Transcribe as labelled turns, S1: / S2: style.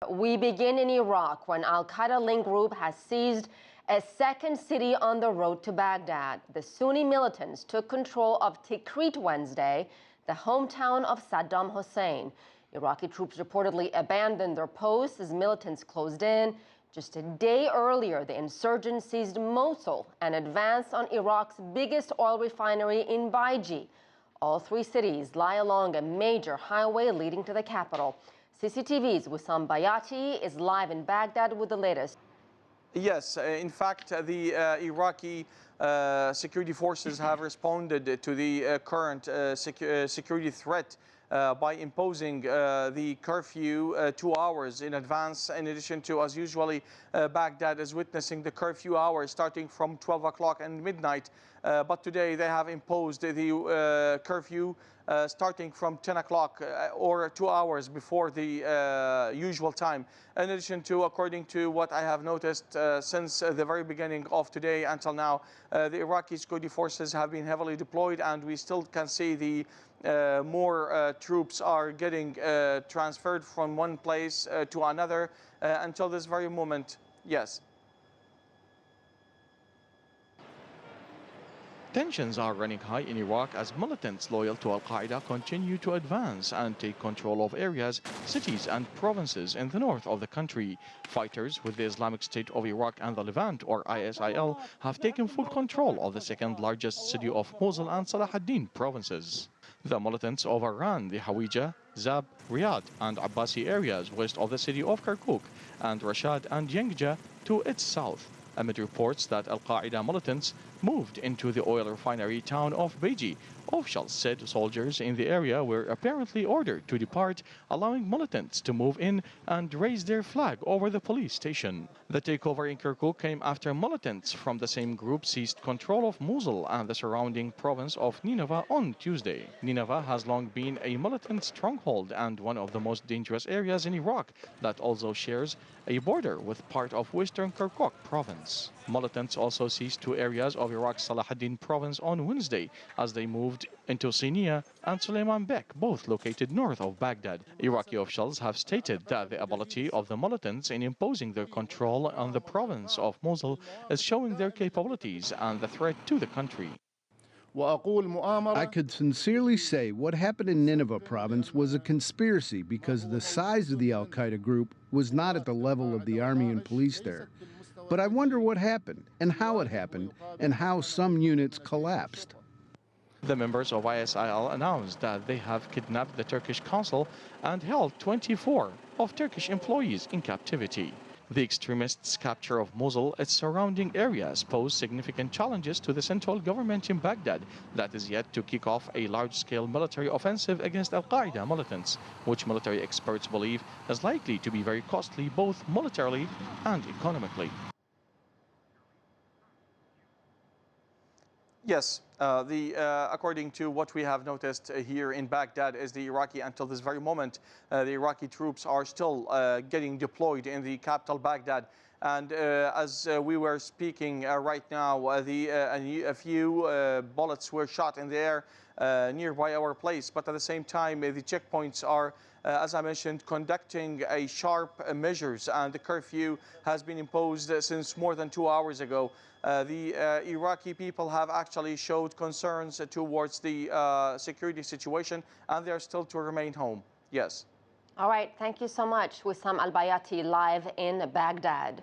S1: We begin in Iraq when al-Qaeda linked group has seized a second city on the road to Baghdad. The Sunni militants took control of Tikrit Wednesday, the hometown of Saddam Hussein. Iraqi troops reportedly abandoned their posts as militants closed in. Just a day earlier, the insurgents seized Mosul and advanced on Iraq's biggest oil refinery in Baiji. All three cities lie along a major highway leading to the capital. CCTV's Wisam Bayati is live in Baghdad with the latest.
S2: Yes, in fact, the Iraqi security forces have responded to the current security threat by imposing the curfew 2 hours in advance, in addition to, as usually, Baghdad is witnessing the curfew hours starting from 12 o'clock and midnight. But today they have imposed the curfew starting from 10 o'clock or 2 hours before the usual time. In addition to, according to what I have noticed since the very beginning of today until now, the Iraqi security forces have been heavily deployed, and we still can see the more troops are getting transferred from one place to another until this very moment. Yes.
S3: Tensions are running high in Iraq as militants loyal to al-Qaeda continue to advance and take control of areas, cities and provinces in the north of the country. Fighters with the Islamic State of Iraq and the Levant, or ISIL, have taken full control of the second largest city of Mosul and Salah ad-Din provinces. The militants overran the Hawija, Zab, Riyadh and Abbasi areas west of the city of Kirkuk and Rashad and Yengja to its south, amid reports that al-Qaeda militants moved into the oil refinery town of Baiji. Officials said soldiers in the area were apparently ordered to depart, allowing militants to move in and raise their flag over the police station. The takeover in Kirkuk came after militants from the same group seized control of Mosul and the surrounding province of Nineveh on Tuesday. Nineveh has long been a militant stronghold and one of the most dangerous areas in Iraq that also shares a border with part of western Kirkuk province. Militants also seized two areas of Iraq's Salah ad-Din province on Wednesday as they moved into Sinia and Suleiman Bek, both located north of Baghdad. Iraqi officials have stated that the ability of the militants in imposing their control on the province of Mosul is showing their capabilities and the threat to the country.
S4: I could sincerely say what happened in Nineveh province was a conspiracy because the size of the al-Qaeda group was not at the level of the army and police there. But I wonder what happened and how it happened and how some units collapsed.
S3: The members of ISIL announced that they have kidnapped the Turkish consul and held 24 of Turkish employees in captivity. The extremists' capture of Mosul and its surrounding areas pose significant challenges to the central government in Baghdad that is yet to kick off a large-scale military offensive against al-Qaeda militants, which military experts believe is likely to be very costly both militarily and economically.
S2: Yes, according to what we have noticed here in Baghdad is the Iraqi, until this very moment, the Iraqi troops are still getting deployed in the capital Baghdad. And as we were speaking right now, a few bullets were shot in the air nearby our place. But at the same time, the checkpoints are, as I mentioned, conducting a sharp measures, and the curfew has been imposed since more than 2 hours ago. The Iraqi people have actually showed concerns towards the security situation, and they are still to remain home. Yes.
S1: All right. Thank you so much, Wisam Al-Bayati, live in Baghdad.